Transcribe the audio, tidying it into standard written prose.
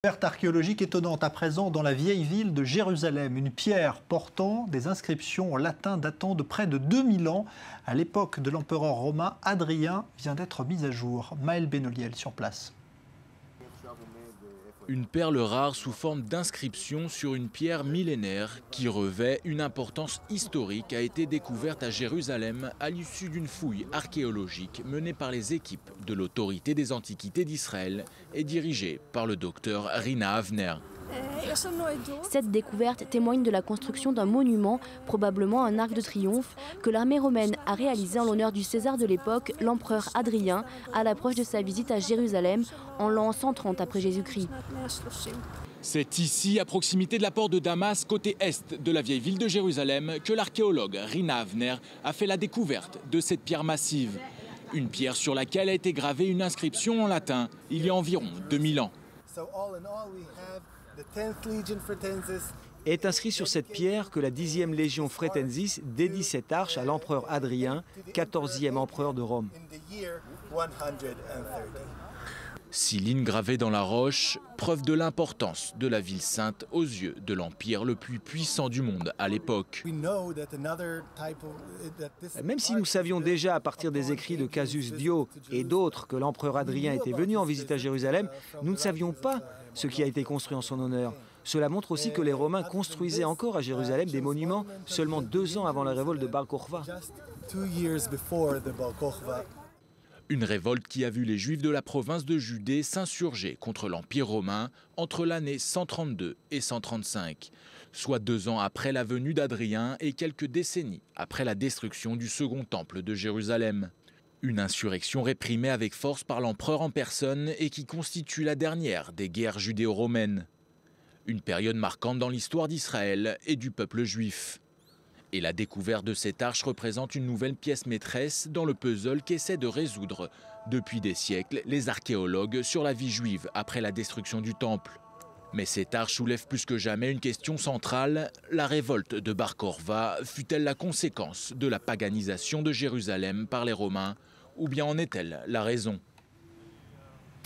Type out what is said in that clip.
Découverte archéologique étonnante à présent dans la vieille ville de Jérusalem. Une pierre portant des inscriptions en latin datant de près de 2000 ans. À l'époque de l'empereur romain Hadrien vient d'être mise à jour. Maël Benoliel sur place. Une perle rare sous forme d'inscription sur une pierre millénaire qui revêt une importance historique a été découverte à Jérusalem à l'issue d'une fouille archéologique menée par les équipes de l'autorité des antiquités d'Israël et dirigée par le docteur Rina Avner. Cette découverte témoigne de la construction d'un monument, probablement un arc de triomphe, que l'armée romaine a réalisé en l'honneur du César de l'époque, l'empereur Hadrien, à l'approche de sa visite à Jérusalem en l'an 130 après Jésus-Christ. C'est ici, à proximité de la porte de Damas, côté est de la vieille ville de Jérusalem, que l'archéologue Rina Avner a fait la découverte de cette pierre massive. Une pierre sur laquelle a été gravée une inscription en latin il y a environ 2000 ans. Est inscrit sur cette pierre que la 10e légion Fretensis dédie cette arche à l'empereur Hadrien, 14e empereur de Rome. 6 lignes gravées dans la roche, preuve de l'importance de la ville sainte aux yeux de l'empire le plus puissant du monde à l'époque. Même si nous savions déjà à partir des écrits de Cassius Dio et d'autres que l'empereur Hadrien était venu en visite à Jérusalem, nous ne savions pas ce qui a été construit en son honneur. Cela montre aussi que les Romains construisaient encore à Jérusalem des monuments seulement 2 ans avant la révolte de Bar Kokhba. Une révolte qui a vu les Juifs de la province de Judée s'insurger contre l'Empire romain entre l'année 132 et 135, soit 2 ans après la venue d'Hadrien et quelques décennies après la destruction du second temple de Jérusalem. Une insurrection réprimée avec force par l'empereur en personne et qui constitue la dernière des guerres judéo-romaines. Une période marquante dans l'histoire d'Israël et du peuple juif. Et la découverte de cette arche représente une nouvelle pièce maîtresse dans le puzzle qu'essaient de résoudre depuis des siècles les archéologues sur la vie juive après la destruction du temple. Mais cette arche soulève plus que jamais une question centrale. La révolte de Bar Kokhba fut-elle la conséquence de la paganisation de Jérusalem par les Romains, ou bien en est-elle la raison ?